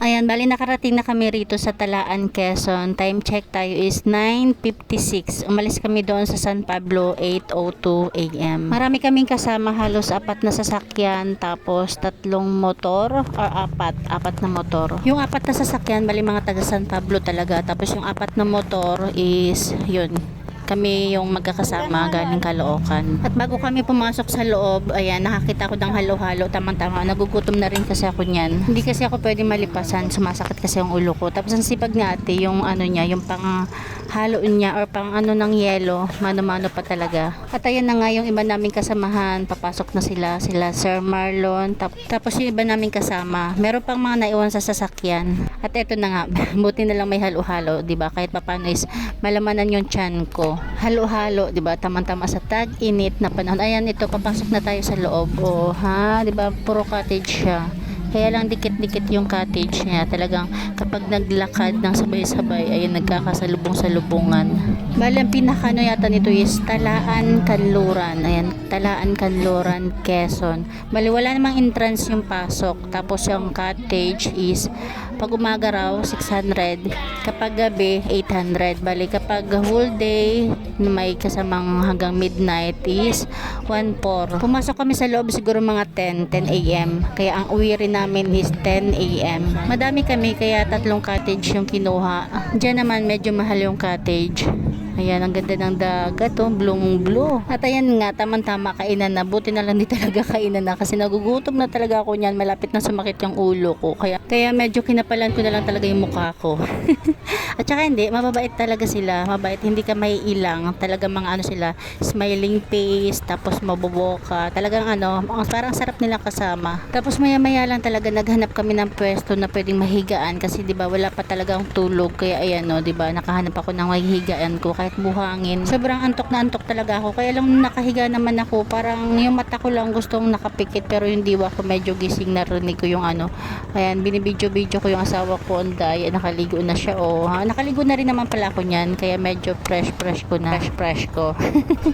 Ayan, bali nakarating na kami rito sa Talaan, Quezon. Time check tayo is 9:56. Umalis kami doon sa San Pablo 8:02 AM. Marami kaming kasama, halos 4 na sasakyan, tapos 3 motor or 4 na motor. Yung 4 na sasakyan, bali mga taga San Pablo talaga. Tapos yung 4 na motor is yun, kami yung magkakasama galing Caloocan. At bago kami pumasok sa loob, ayan, nakakita ko ng halo-halo, tamang-tama, nagugutom na rin kasi ako niyan. Hindi kasi ako pwede malipasan, sumasakit kasi yung ulo ko. Tapos ang sipag nga ate, yung ano niya, yung pang halo niya or pang ano ng yelo, mano-mano pa talaga. At ayan na nga yung iba naming kasamahan, papasok na sila Sir Marlon, tapos yung iba naming kasama. Meron pang mga naiwan sa sasakyan. At eto na nga, buti na lang may halo-halo, 'di ba? Kahit papaano is malamanan yung tiyan ko. Halo-halo, 'di ba? Tamang-tama sa tag-init na panahon. Ayan, ito papasok na tayo sa loob. Oh, ha, 'di ba? Puro cottage siya. Kaya lang dikit-dikit yung cottage niya. Talagang kapag naglakad ng sabay-sabay, ayun, nagkakasalubong-salubungan. Bali, ang pinaka yata nito is Talaan, Kanluran. Ayan, Talaan, Kanluran, Quezon. Bali, wala namang entrance yung pasok. Tapos yung cottage is pag umaga raw 600, kapag gabi 800. Bali, kapag whole day may kasamang hanggang midnight is 1.4. Pumasok kami sa loob siguro mga 10 AM. Kaya ang uwi rin namin is 10 AM. Madami kami kaya 3 cottage yung kinuha. Diyan naman medyo mahal yung cottage. Ayan, ang ganda ng dagat, oh, blue. At ayan nga, tamang-tama, kainan na. Buti na lang di talaga kainan na kasi nagugutom na talaga ako niyan. Malapit na sumakit yung ulo ko. Kaya medyo kinapalan ko na lang talaga yung mukha ko. At saka hindi, mababait talaga sila. Mabait, hindi ka maiilang. Talaga mga ano sila, smiling face, tapos maboboka. Talagang ano, parang sarap nilang kasama. Tapos maya-maya lang talaga naghanap kami ng pwesto na pwedeng mahigaan kasi 'di ba wala pa talagang tulog. Kaya ayan, no, 'di ba, nakahanap ako ng mahihigaan ko kahit buhangin. Sobrang antok na antok talaga ako. Kaya lang nakahiga naman ako, parang yung mata ko lang gustong nakapikit pero yung diwa ko medyo gising, narinig ko yung ano. Ayan, binibidyo-bidyo ko yung asawa ko, onday, nakaligo na siya. Oh, ha? Nakaligo na rin naman pala ako niyan, kaya medyo fresh ko na. Fresh ko.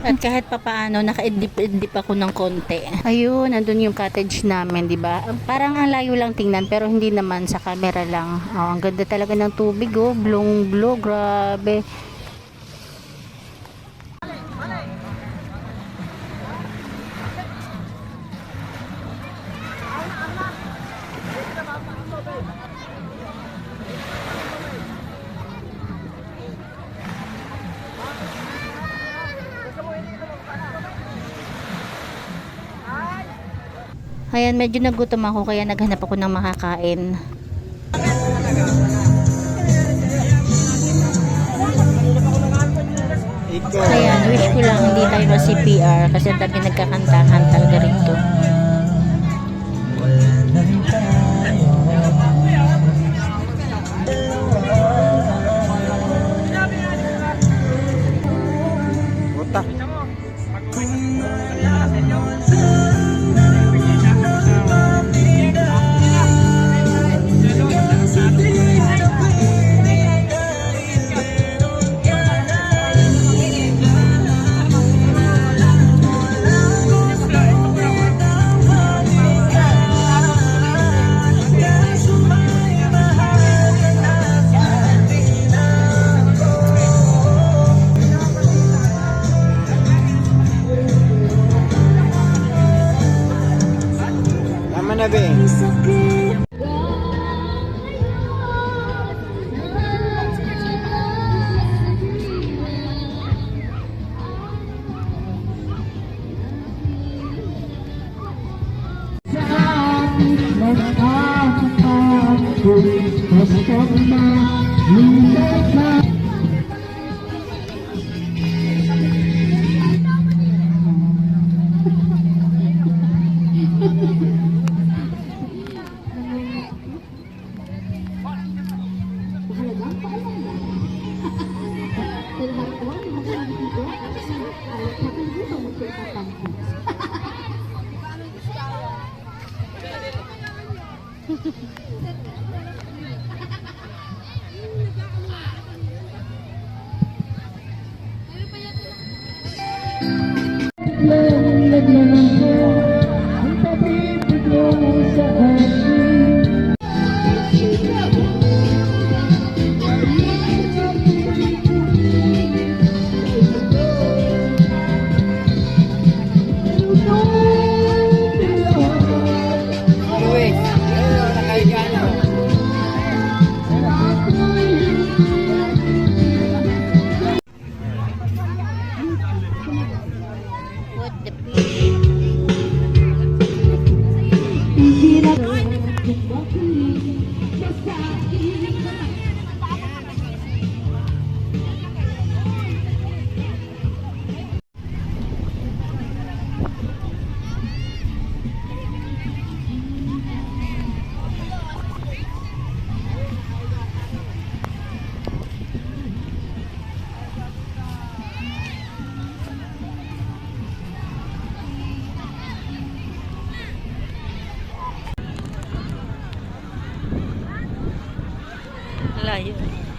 At kahit papaano, naka-idip ako ng konti. Ayun, nandun yung cottage namin, di ba? Parang ang layo lang tingnan, pero hindi naman, sa camera lang. Oh, ang ganda talaga ng tubig, oh. Blue, grabe. Ayan, medyo nagutom ako kaya naghanap ako ng makakain. Ayan, wish ko lang hindi tayo ma-CPR kasi ang dami nagkakantahan talaga rito. Layo.